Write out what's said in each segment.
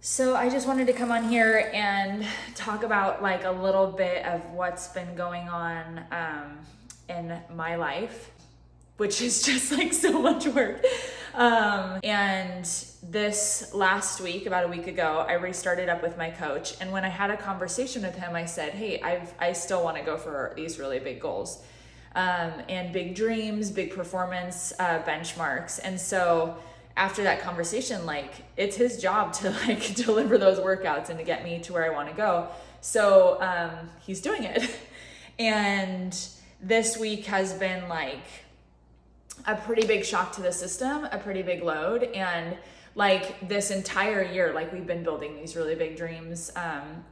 So I just wanted to come on here and talk about like a little bit of what's been going on in my life, which is just like so much work. And this last week, about a week ago, I restarted up with my coach. And when I had a conversation with him, I said, hey, I still want to go for these really big goals and big dreams, big performance benchmarks. And so after that conversation, like it's his job to like deliver those workouts and to get me to where I want to go. So he's doing it. And this week has been like a pretty big shock to the system, a pretty big load. And like this entire year, like we've been building these really big dreams.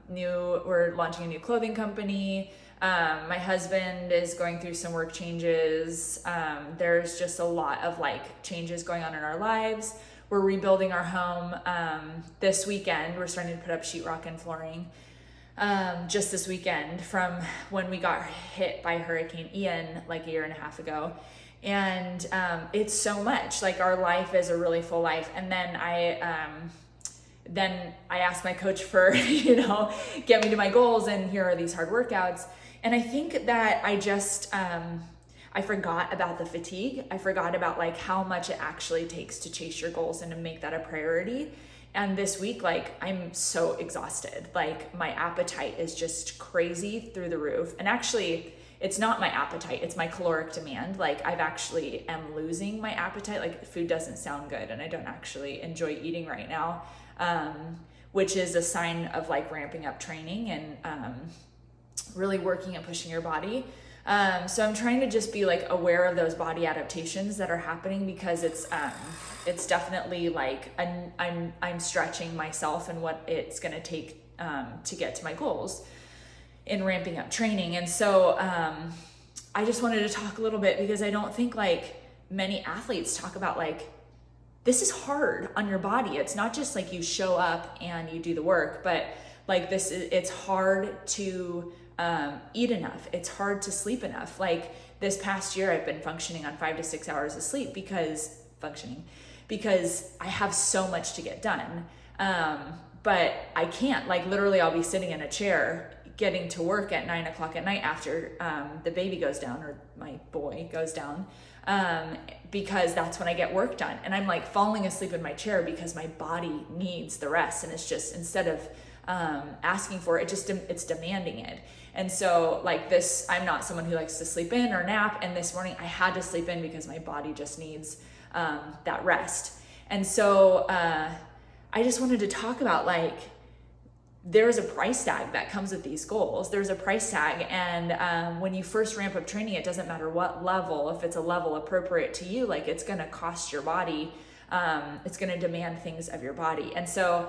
We're launching a new clothing company. My husband is going through some work changes. There's just a lot of like changes going on in our lives. We're rebuilding our home. This weekend, we're starting to put up sheetrock and flooring. Just this weekend from when we got hit by Hurricane Ian like a year and a half ago. And it's so much, like our life is a really full life. And then I asked my coach for, get me to my goals, and here are these hard workouts. And I think that I just, I forgot about the fatigue. I forgot about like how much it actually takes to chase your goals and to make that a priority. And this week, like I'm so exhausted. Like my appetite is just crazy through the roof. And actually, it's not my appetite, it's my caloric demand. Like I've actually am losing my appetite. Like food doesn't sound good and I don't actually enjoy eating right now, which is a sign of like ramping up training and really working and pushing your body. So I'm trying to just be like aware of those body adaptations that are happening, because it's definitely like I'm stretching myself and what it's gonna take to get to my goals in ramping up training. And so I just wanted to talk a little bit, because I don't think like many athletes talk about like, this is hard on your body. It's not just like you show up and you do the work, but like it's hard to eat enough. It's hard to sleep enough. Like this past year, I've been functioning on 5 to 6 hours of sleep because I have so much to get done. But I can't, like literally I'll be sitting in a chair getting to work at 9 o'clock at night after the baby goes down, or my boy goes down, because that's when I get work done. And I'm like falling asleep in my chair because my body needs the rest. And it's just, instead of asking for it, it's demanding it. And so like this, I'm not someone who likes to sleep in or nap. And this morning I had to sleep in because my body just needs that rest. And so I just wanted to talk about like, there is a price tag that comes with these goals. There's a price tag. And when you first ramp up training, it doesn't matter what level, if it's a level appropriate to you, like it's going to cost your body. It's going to demand things of your body. And so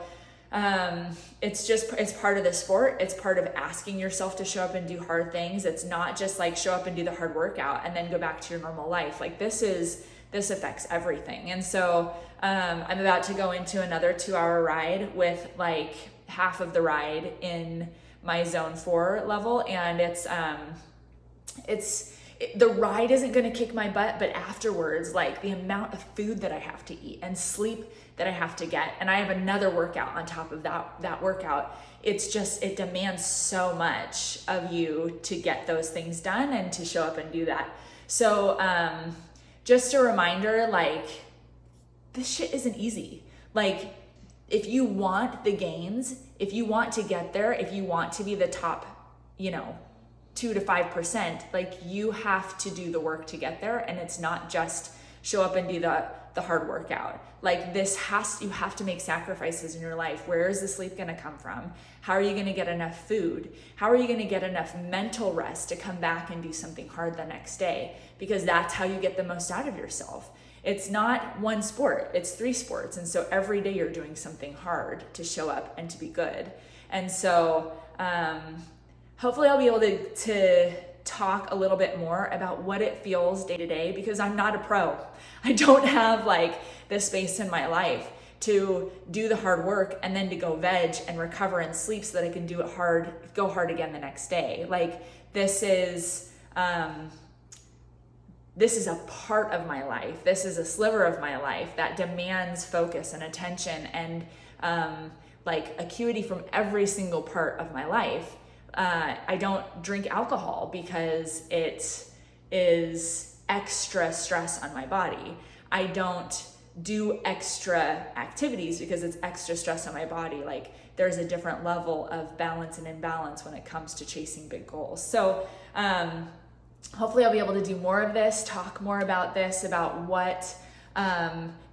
it's part of the sport. It's part of asking yourself to show up and do hard things. It's not just like show up and do the hard workout and then go back to your normal life. Like this affects everything. And so I'm about to go into another 2-hour ride with like half of the ride in my zone 4 level. And the ride isn't going to kick my butt, but afterwards, like the amount of food that I have to eat and sleep that I have to get, and I have another workout on top of that workout. It demands so much of you to get those things done and to show up and do that. So just a reminder, like this shit isn't easy. Like if you want the gains, if you want to get there, if you want to be the top, 2 to 5%, like you have to do the work to get there. And it's not just show up and do the hard workout. Like you have to make sacrifices in your life. Where is the sleep going to come from? How are you going to get enough food? How are you going to get enough mental rest to come back and do something hard the next day? Because that's how you get the most out of yourself. It's not one sport, it's 3 sports. And so every day you're doing something hard to show up and to be good. And so hopefully I'll be able to talk a little bit more about what it feels day to day, because I'm not a pro. I don't have like the space in my life to do the hard work and then to go veg and recover and sleep so that I can go hard again the next day. Like this is a part of my life. This is a sliver of my life that demands focus and attention. And like acuity from every single part of my life. I don't drink alcohol because it is extra stress on my body. I don't do extra activities because it's extra stress on my body. Like there's a different level of balance and imbalance when it comes to chasing big goals. So hopefully I'll be able to do more of this, talk more about this, about what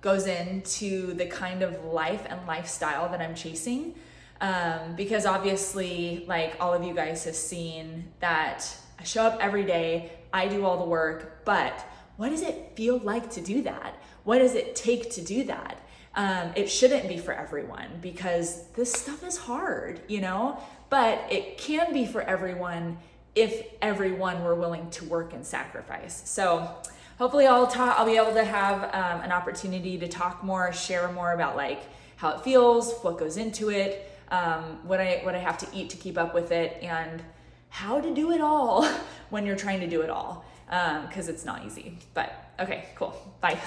goes into the kind of life and lifestyle that I'm chasing. Because obviously, like all of you guys have seen that I show up every day, I do all the work, but what does it feel like to do that? What does it take to do that? It shouldn't be for everyone because this stuff is hard, you know, but it can be for everyone if everyone were willing to work and sacrifice. So hopefully I'll be able to have an opportunity to talk more, share more about like how it feels, what goes into it, what I have to eat to keep up with it, and how to do it all when you're trying to do it all, because it's not easy. But okay, cool. Bye.